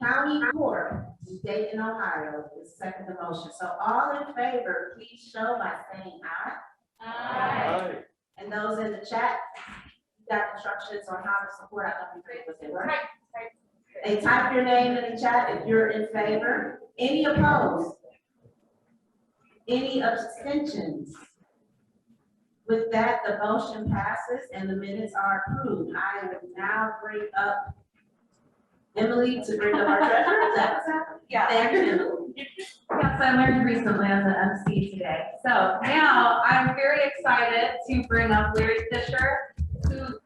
County Court, Dayton, Ohio, is second the motion. So all in favor, please show by saying aye. Aye. And those in the chat, you got instructions on how to support. I don't know if you say right. Hey, type your name in the chat if you're in favor. Any opposed? Any abstentions? With that, the motion passes and the minutes are approved. I would now bring up Emily to bring up our treasurer. Is that what's happening? Yeah. Thank you, Emily. Yes, I learned recently as an MC today. So now I'm very excited to bring up Larry Fisher, who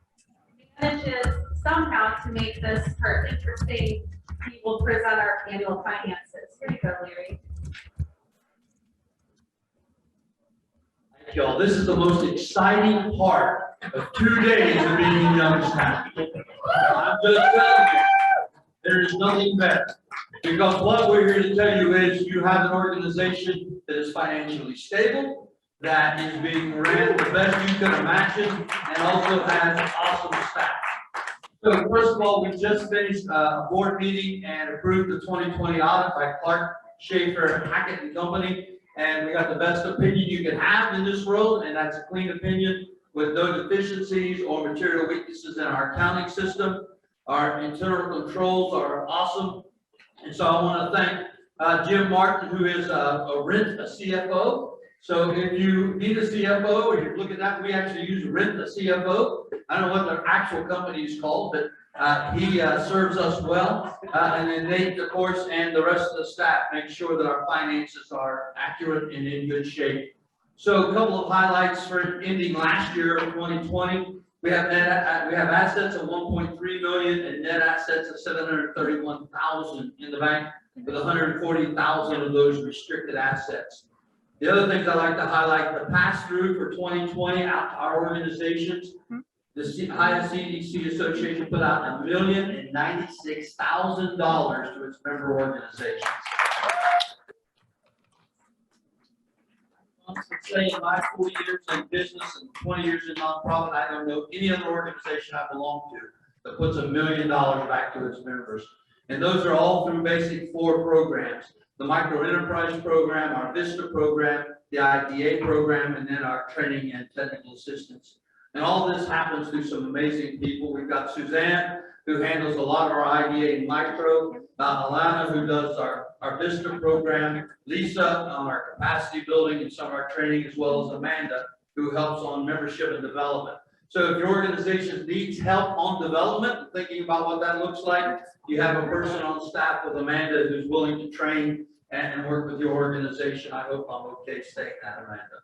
manages somehow to make this part interesting. He will present our annual finances. Here you go, Larry. Thank y'all. This is the most exciting part of 2 days of being in Youngstown. I'm just telling you, there is nothing better. Because what we're here to tell you is you have an organization that is financially stable, that is being ran the best you can imagine, and also has awesome staff. So first of all, we just finished a board meeting and approved the 2020 audit by Clark, Schaefer, Hackett and Company. And we got the best opinion you can have in this world, and that's a clean opinion with no deficiencies or material weaknesses in our accounting system. Our internal controls are awesome. And so I want to thank Jim Martin, who is a CFO. So if you need a CFO or you look at that, we actually use Rent a CFO. I don't know what their actual company is called, but he serves us well. And then Nate, of course, and the rest of the staff make sure that our finances are accurate and in good shape. So a couple of highlights for ending last year of 2020. We have assets of 1.3 million and net assets of 731,000 in the bank, with 140,000 of those restricted assets. The other things I'd like to highlight, the pass-through for 2020 out to our organizations. The Ohio CDC Association put out $1,096,000 to its member organizations. Say in my 4 years in business and 20 years in nonprofit, I don't know any other organization I belong to that puts $1 million back to its members. And those are all through basic 4 programs: the micro enterprise program, our VISTA program, the IDA program, and then our training and technical assistance. And all this happens through some amazing people. We've got Suzanne, who handles a lot of our IDA and micro, Alana, who does our VISTA program, Lisa on our capacity building and some of our training, as well as Amanda, who helps on membership and development. So if your organization needs help on development, thinking about what that looks like, you have a person on staff with Amanda who's willing to train and work with your organization. I hope I'm okay saying that, Amanda.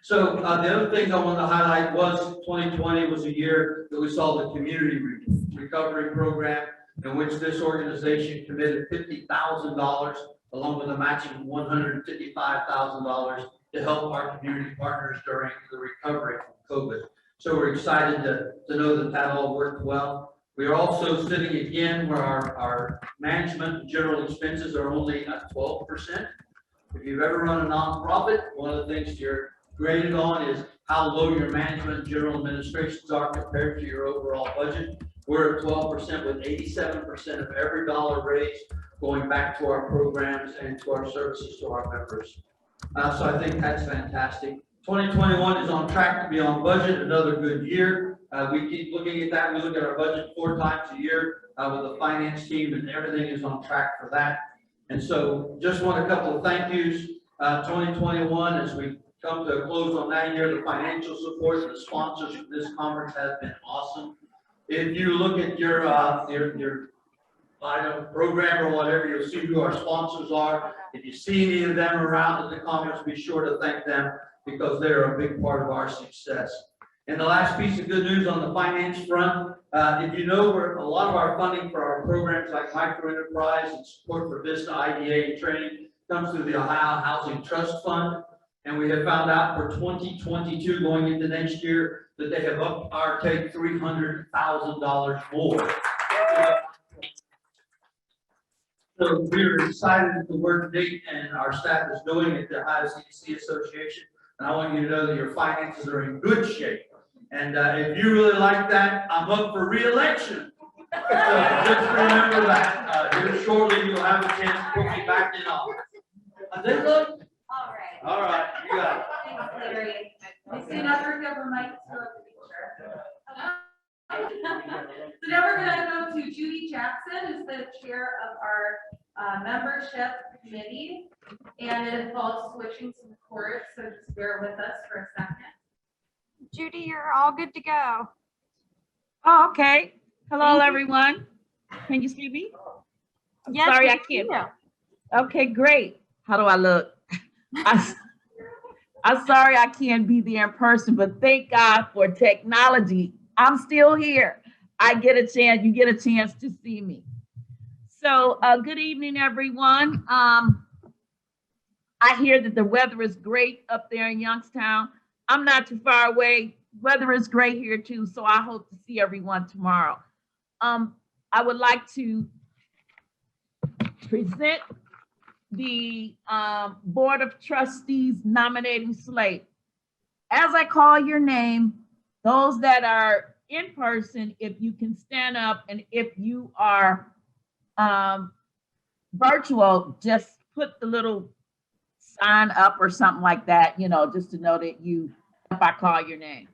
So the other things I wanted to highlight was 2020 was a year that we saw the community recovery program, in which this organization committed $50,000 along with a matching $155,000 to help our community partners during the recovery from COVID. So we're excited to know that that all worked well. We are also sitting again where our management and general expenses are only at 12%. If you've ever run a nonprofit, one of the things you're graded on is how low your management and general administrations are compared to your overall budget. We're at 12% with 87% of every dollar raised going back to our programs and to our services to our members. So I think that's fantastic. 2021 is on track to be on budget, another good year. We keep looking at that. We look at our budget 4 times a year with the finance team, and everything is on track for that. And so just want a couple of thank yous. 2021, as we come to a close on that year, the financial support and the sponsors of this conference has been awesome. If you look at your item program or whatever, you'll see who our sponsors are. If you see any of them around at the conference, be sure to thank them, because they're a big part of our success. And the last piece of good news on the finance front, if you know, a lot of our funding for our programs like micro enterprise and support for VISTA, IDA, and training comes through the Ohio Housing Trust Fund. And we have found out for 2022 going into next year that they have upped our take $300,000 more. So we're excited at the work Nate and our staff is doing at the Ohio CDC Association. And I want you to know that your finances are in good shape. And if you really like that, I'm up for re-election. So just remember that, here shortly, you'll have a chance to put me back in office. Then look, All right. all right, you got it. Thanks, Larry. We stand up for government for the picture. So now we're gonna go to Judy Jackson, who's the chair of our membership committee. And it involves switching some chords, so just bear with us for a second. Judy, you're all good to go. Oh, okay. Hello, Thank you. everyone. Can you see me? I'm Yes, sorry, we I can see can't. Okay, great. How do I look? I'm sorry I can't be there in person, but thank God for technology. I'm still here. I get a chance, you get a chance to see me. So good evening, everyone. I hear that the weather is great up there in Youngstown. I'm not too far away. Weather is great here too, so I hope to see everyone tomorrow. I would like to present the Board of Trustees nominating slate. As I call your name, those that are in person, if you can stand up, and if you are virtual, just put the little sign up or something like that, you know, just to know that you, if I call your name.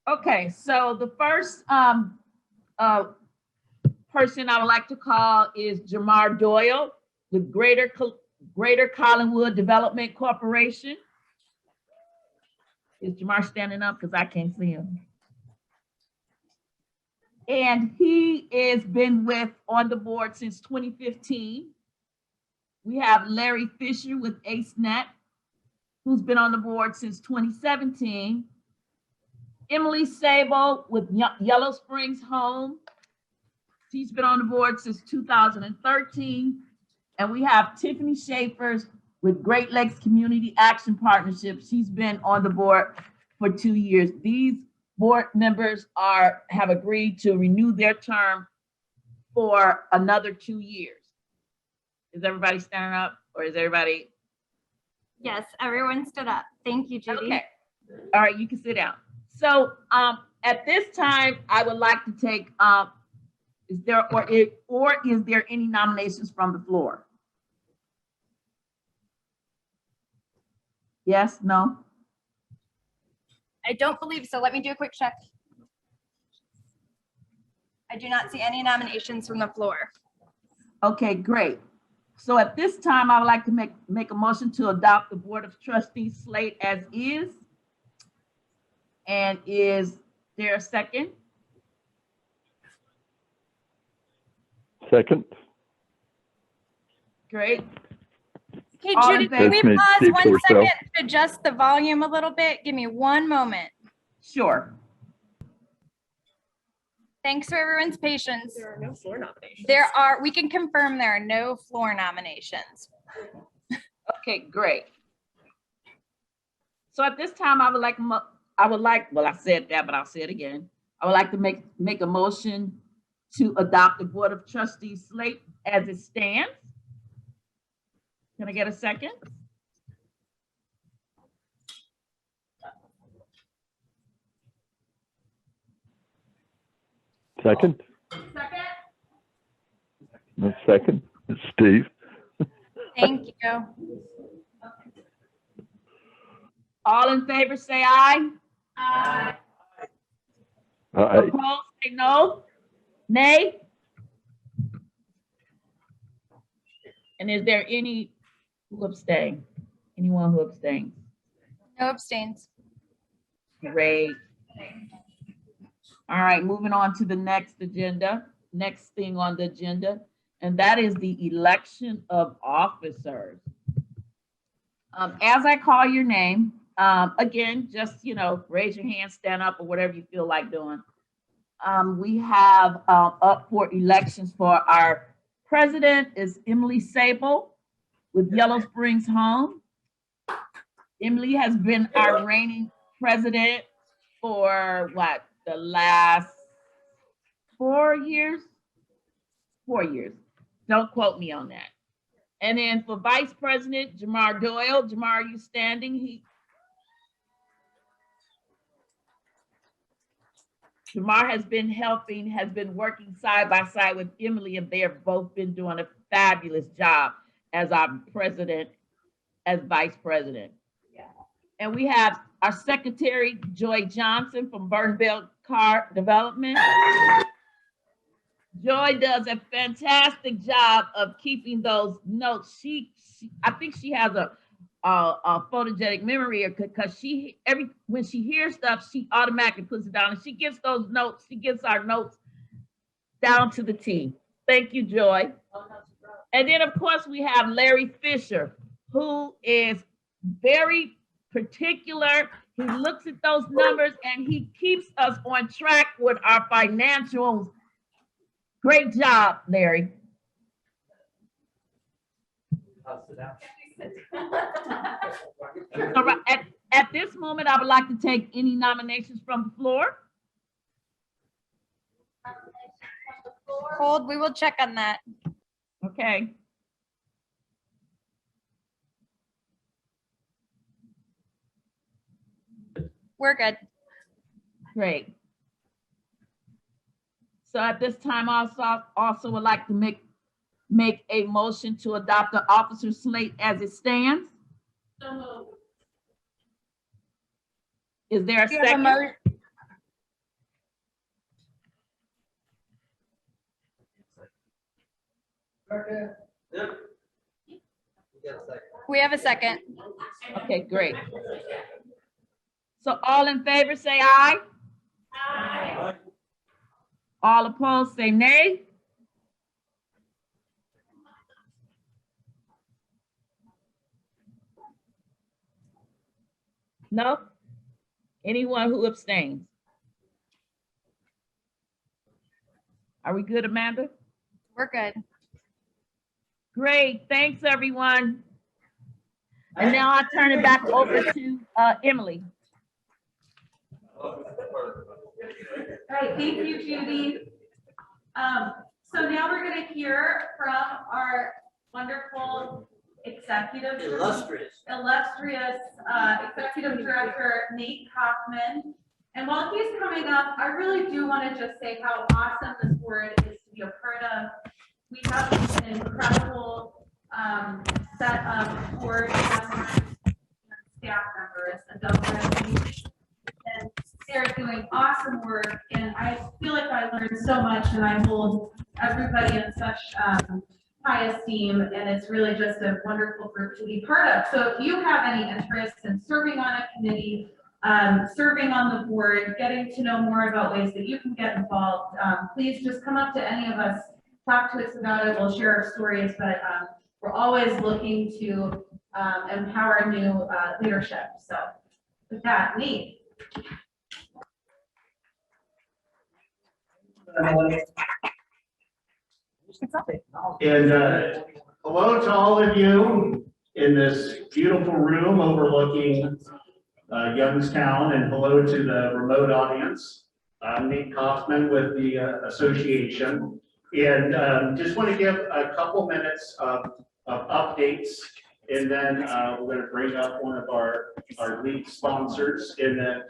Okay, so the first person I would like to call is Jamar Doyle with Greater Collinwood Development Corporation. Is Jamar standing up? Because I can't see him. And he has been on the board since 2015. We have Larry Fisher with AceNet, who's been on the board since 2017. Emily Sable with Yellow Springs Home. She's been on the board since 2013. And we have Tiffany Schaefer's with Great Lakes Community Action Partnership. She's been on the board for 2 years. These board members have agreed to renew their term for another 2 years. Is everybody standing up, or is everybody? Yes, everyone stood up. Thank you, Judy. Okay. All right, you can sit down. So at this time, I would like to take, is there any nominations from the floor? Yes, no? I don't believe so. Let me do a quick check. I do not see any nominations from the floor. Okay, great. So at this time, I would like to make a motion to adopt the Board of Trustees slate as is. And is there a second? Second. Great. Okay, All Judy, in can we favor? pause Speak for 1 second yourself. to adjust the volume a little bit? Give me 1 moment. Sure. Thanks for everyone's patience. There are no floor nominations. We can confirm there are no floor nominations. Okay, great. So at this time, well, I said that, but I'll say it again. I would like to make a motion to adopt the Board of Trustees slate as it stands. Can I get a second? Second. Second? No, second. It's Steve. Thank you. All in favor, say aye. Aye. Opposed, say no. Nay? And is there any who abstain? Anyone who abstains? No abstains. Great. All right, moving on to the next thing on the agenda, and that is the election of officers. As I call your name, again, just, raise your hand, stand up, or whatever you feel like doing. We have up for elections for our president is Emily Sable with Yellow Springs Home. Emily has been our reigning president for the last 4 years? 4 years. Don't quote me on that. And then for Vice President, Jamar Doyle. Jamar, are you standing? Tamar has been working side by side with Emily, and they have both been doing a fabulous job as our president, as vice president. Yeah. And we have our secretary, Joy Johnson from Burnbelt Car Development. Joy does a fantastic job of keeping those notes. I think she has a photogenic memory, because when she hears stuff, she automatically puts it down, and she gets those notes. She gets our notes down to the T. Thank you, Joy. And then, of course, we have Larry Fisher, who is very particular. He looks at those numbers and he keeps us on track with our financials. Great job, Larry. All right, at this moment, I would like to take any nominations from the floor. Hold, we will check on that. Okay. We're good. Great. So at this time, I also would like to make a motion to adopt the officer slate as it stands. Is there a Do you have a second? We have a second. Okay, great. So all in favor, say aye. Aye. All opposed, say nay. No? Anyone who abstains? Are we good, Amanda? We're good. Great, thanks, everyone. And now I turn it back over to Emily. All right, thank you, Judy. So now we're going to hear from our wonderful illustrious executive director, Nate Kaufman. And while he's coming up, I really do want to just say how awesome this board is to be a part of. We have an incredible set of board members and staff members, and they're doing awesome work. And I feel like I learned so much, and I hold everybody in such high esteem, and it's really just a wonderful group to be part of. So if you have any interest in serving on a committee, serving on the board, getting to know more about ways that you can get involved, please just come up to any of us, talk to us about it. We'll share our stories, but we're always looking to empower new leadership. So with that, Nate. And hello to all of you in this beautiful room overlooking Youngstown, and hello to the remote audience. I'm Nate Kaufman with the association, and just want to give a couple minutes of updates, and then we're going to bring up one of our lead sponsors, and then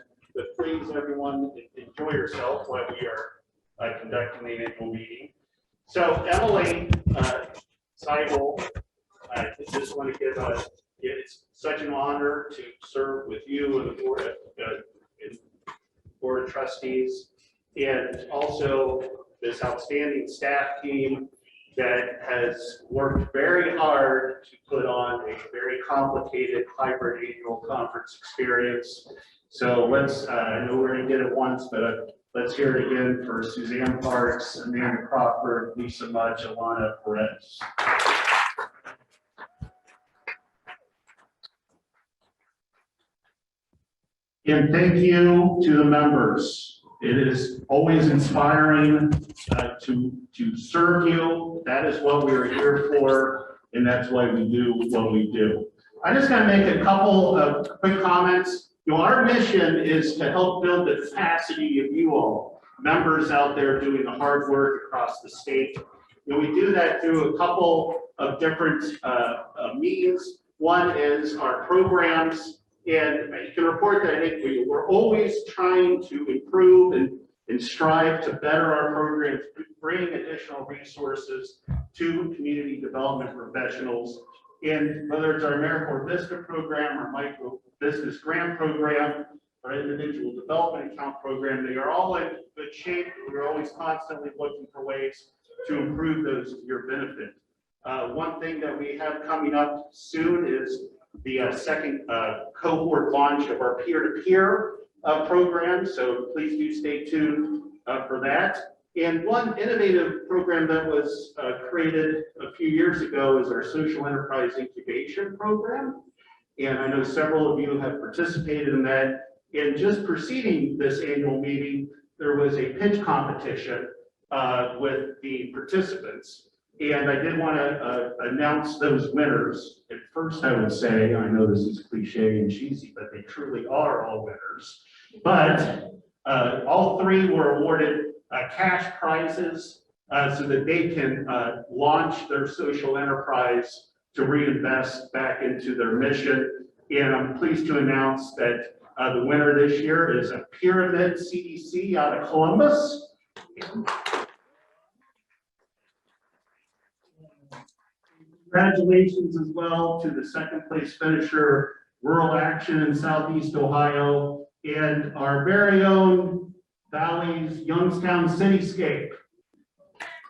please everyone enjoy yourself while we are conducting the annual meeting. So Emily Seibel, I just want to give it's such an honor to serve with you and the board of trustees, and also this outstanding staff team that has worked very hard to put on a very complicated hybrid annual conference experience. So let's, I know we already did it once, but let's hear it again for Suzanne Parks, Amanda Crawford, Lisa Mudge, Alana Perez. And thank you to the members. It is always inspiring to serve you. That is what we are here for, and that's why we do what we do. I'm just going to make a couple of quick comments. You know, our mission is to help build the capacity of you all, members out there doing the hard work across the state. And we do that through a couple of different means. One is our programs, and you can report that I think we're always trying to improve and strive to better our programs, bring additional resources to community development professionals. And whether it's our AmeriCorps Vista program or micro business grant program, our individual development account program, they are all in good shape. We're always constantly looking for ways to improve those to your benefit. One thing that we have coming up soon is the second cohort launch of our peer-to-peer program. So please do stay tuned for that. And one innovative program that was created a few years ago is our social enterprise incubation program. And I know several of you have participated in that. And just preceding this annual meeting, there was a pitch competition with the participants. And I did want to announce those winners. At first, I would say, I know this is cliche and cheesy, but they truly are all winners. But all three were awarded cash prizes so that they can launch their social enterprise to reinvest back into their mission. And I'm pleased to announce that the winner this year is a Pyramid CDC out of Columbus. Congratulations as well to the second place finisher, Rural Action in Southeast Ohio, and our very own Valley's Youngstown Cityscape.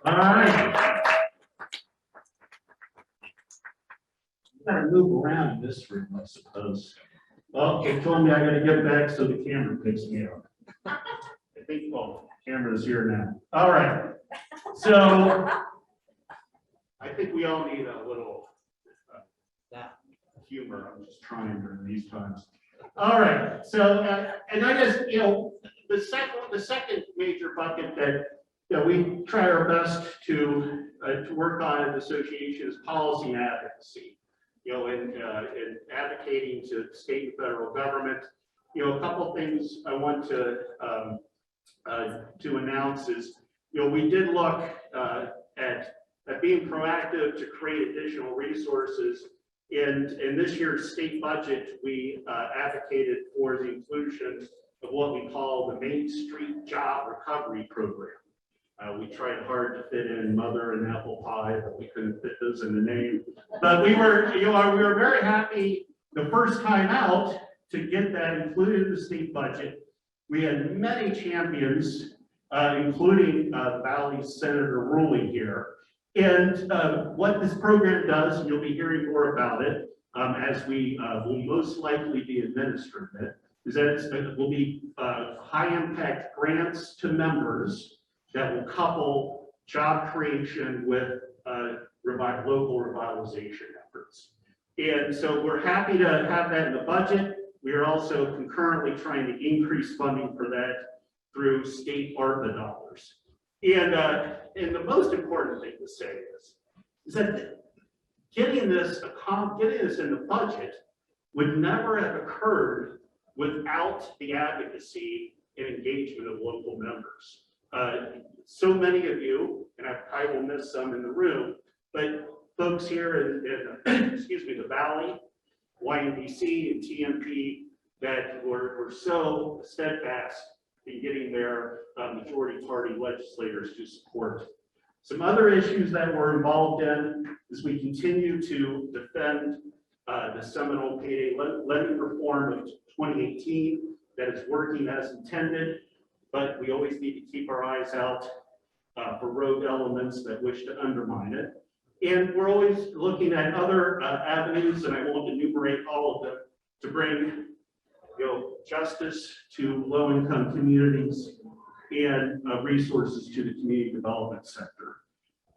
All right. Gotta move around in this room, I suppose. Well, they told me I gotta get back so the camera picks me up. I think, well, camera's here now. All right. So I think we all need a little humor. I'm just trying during these times. All right. So, and I just, the second major bucket that we try our best to work on at the association is policy and advocacy. In advocating to state and federal government. A couple things I want to announce is, we did look at being proactive to create additional resources. In this year's state budget, we advocated for the inclusion of what we call the Main Street Job Recovery Program. We tried hard to fit in mother and apple pie, but we couldn't fit those in the name. But we were, we were very happy the first time out to get that included in the state budget. We had many champions, including the Valley's Senator Ruley here. And what this program does, and you'll be hearing more about it as we will most likely be administering it, is that it will be high impact grants to members that will couple job creation with local revitalization efforts. And so we're happy to have that in the budget. We are also concurrently trying to increase funding for that through state ARPA dollars. And the most important thing to say is that getting this in the budget would never have occurred without the advocacy and engagement of local members. So many of you, and I will miss some in the room, but folks here in excuse me, the Valley, YNDC and TMP that were so steadfast in getting their majority party legislators to support. Some other issues that we're involved in is we continue to defend the seminal payday levy reform of 2018 that is working as intended, but we always need to keep our eyes out for rogue elements that wish to undermine it. And we're always looking at other avenues, and I won't enumerate all of them, to bring justice to low-income communities and resources to the community development sector.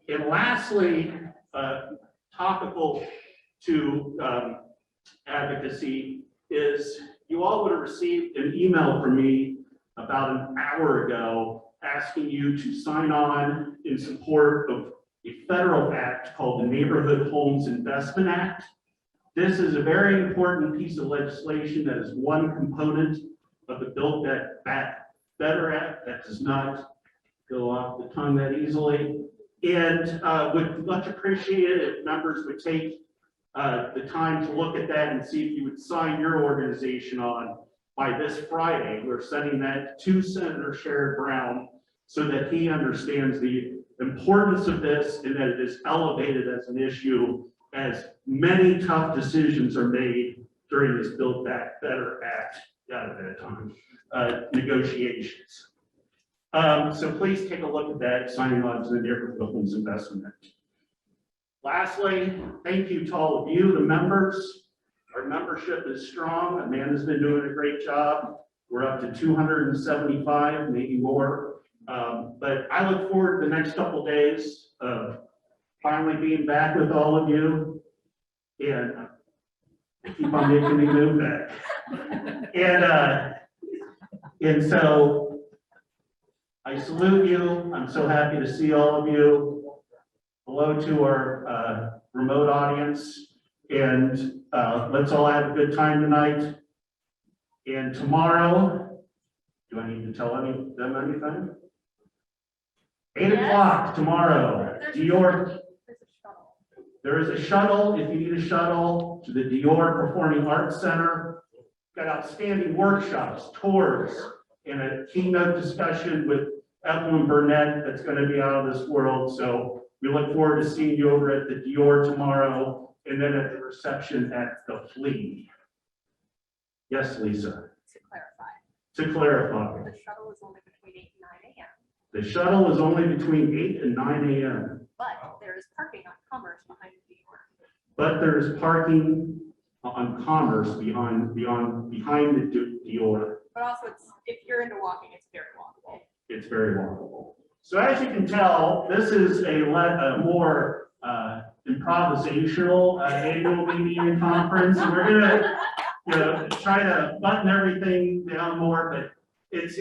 And lastly, topical to advocacy is you all would have received an email from me about an hour ago asking you to sign on in support of a federal act called the Neighborhood Homes Investment Act. This is a very important piece of legislation that is one component of the Build Back Better Act that does not go off the tongue that easily. And would much appreciate it if members would take the time to look at that and see if you would sign your organization on by this Friday, we're sending that to Senator Sherrod Brown so that he understands the importance of this and that it is elevated as an issue as many tough decisions are made during this Build Back Better Act, negotiations. So please take a look at that, signing on to the Neighborhood Homes Investment Act. Lastly, thank you to all of you, the members. Our membership is strong. Amanda's been doing a great job. We're up to 275, maybe more. But I look forward to the next couple of days of finally being back with all of you and keep on making me move back. And so I salute you. I'm so happy to see all of you. Hello to our remote audience. And let's all have a good time tonight. And tomorrow, do I need to tell them anything? 8 o'clock tomorrow. Dior. There is a shuttle, if you need a shuttle, to the Dior Performing Arts Center. Got outstanding workshops, tours, and a keynote discussion with Evelyn Burnett that's going to be out of this world. So we look forward to seeing you over at the Dior tomorrow, and then at the reception at the Flea. Yes, Lisa. To clarify. The shuttle is only between 8 and 9 a.m. The shuttle is only between 8 and 9 a.m. But there is parking on Commerce behind the Dior. But there is parking on Commerce behind the Dior. But also, if you're into walking, it's very walkable. It's very walkable. So as you can tell, this is a more improvisational annual meeting and conference. We're gonna try to button everything down more, but it's,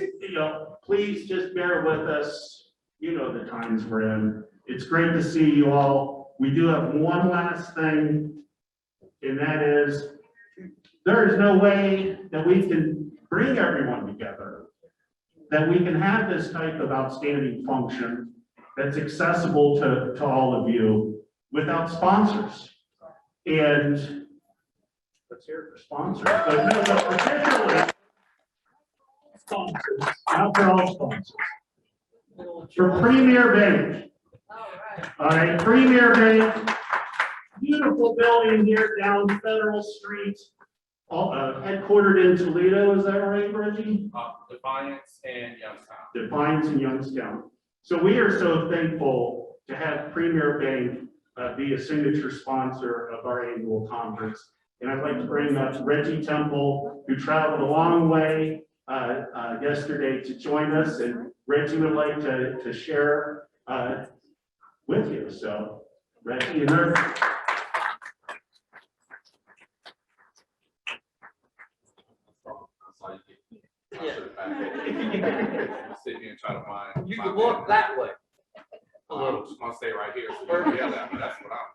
please just bear with us. You know the times we're in. It's great to see you all. We do have one last thing, and that is, there is no way that we can bring everyone together, that we can have this type of outstanding function that's accessible to all of you without sponsors. And let's hear it for sponsors, but no, particularly sponsors, not for all sponsors. For Premier Bank. All right, Premier Bank, beautiful building here down Federal Street, headquartered in Toledo, is that right, Reggie? Defiance and Youngstown. Defiance and Youngstown. So we are so thankful to have Premier Bank be a signature sponsor of our annual conference. And I'd like to bring up Reggie Temple, who traveled a long way yesterday to join us. And Reggie would like to share with you. So Reggie and her. Sit here and try to find. You can walk that way. I'm just gonna stay right here. So you can yell at me. That's what I'm.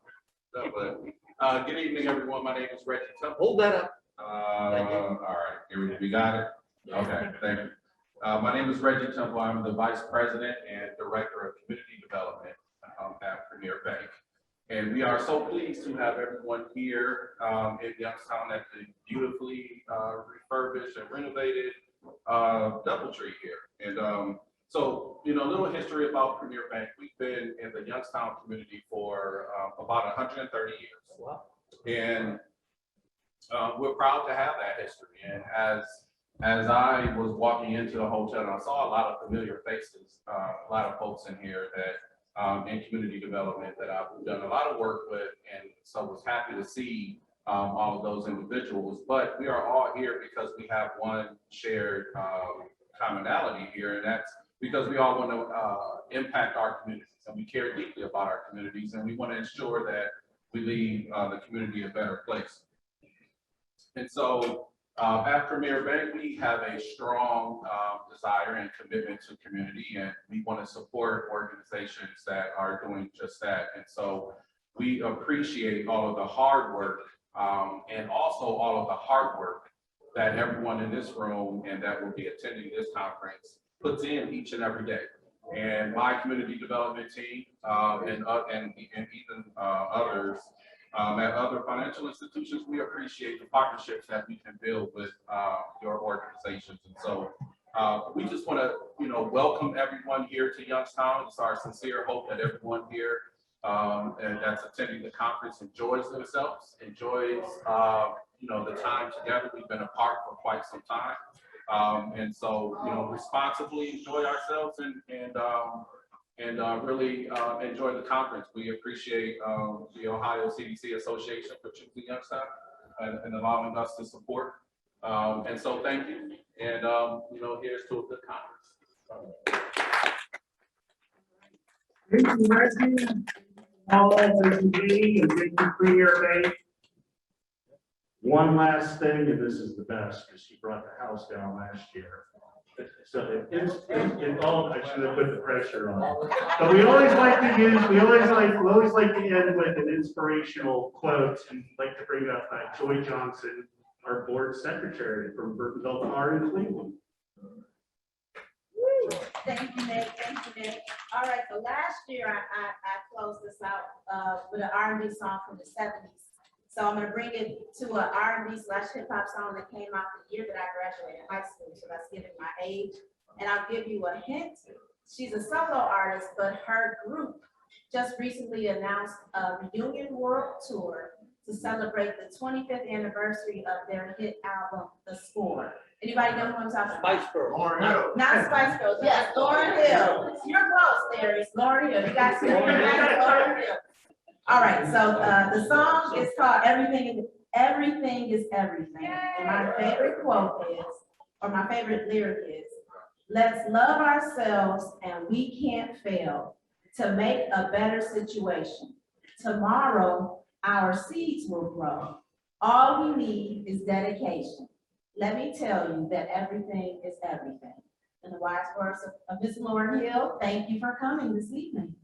But good evening, everyone. My name is Reggie Temple. Hold that up. All right, here we got it. Okay, thank you. My name is Reggie Temple. I'm the Vice President and Director of Community Development at Premier Bank. And we are so pleased to have everyone here in Youngstown at the beautifully refurbished and renovated DoubleTree here. And so, a little history about Premier Bank. We've been in the Youngstown community for about 130 years. Wow. And we're proud to have that history. And as I was walking into the hotel, and I saw a lot of familiar faces, a lot of folks in here that in community development that I've done a lot of work with, and so was happy to see all of those individuals. But we are all here because we have one shared commonality here, and that's because we all want to impact our communities, and we care deeply about our communities, and we want to ensure that we leave the community a better place. And so at Premier Bank, we have a strong desire and commitment to community, and we want to support organizations that are doing just that. And so we appreciate all of the hard work and also all of the hard work that everyone in this room and that will be attending this conference puts in each and every day. And my community development team and even others At other financial institutions, we appreciate the partnerships that we can build with your organizations. And so we just want to, welcome everyone here to Youngstown. It's our sincere hope that everyone here and that's attending the conference enjoys themselves, enjoys, the time together. We've been apart for quite some time. And so, responsibly enjoy ourselves and really enjoy the conference. We appreciate the Ohio CDC Association for choosing Youngstown and allowing us to support. And so thank you. And, here's to a good conference. Thank you, Reggie. All thank you, Dee, and thank you, Premier Bank. One last thing, and this is the best, because she brought the house down last year. So I should have put the pressure on. But we always like to end with an inspirational quote, and like to bring up Joy Johnson, our board secretary from Burtonville Bar in Cleveland. Thank you, Nate. Thank you, Nate. All right, so last year I closed this out with an R&B song from the 70s. So I'm gonna bring it to an R&B/hip hop song that came out the year that I graduated high school. So that's giving my age. And I'll give you a hint. She's a solo artist, but her group just recently announced a reunion world tour to celebrate the 25th anniversary of their hit album, The Score. Anybody know who I'm talking about? Spice Girls. Not Spice Girls, yes, Lauryn Hill. You're close there, it's Lauryn Hill. You guys see Lauryn Hill? All right, so the song is called Everything is Everything. And my favorite quote is, or my favorite lyric is, let's love ourselves and we can't fail to make a better situation. Tomorrow, our seeds will grow. All we need is dedication. Let me tell you that everything is everything. In the wise words of Ms. Lauryn Hill, thank you for coming this evening.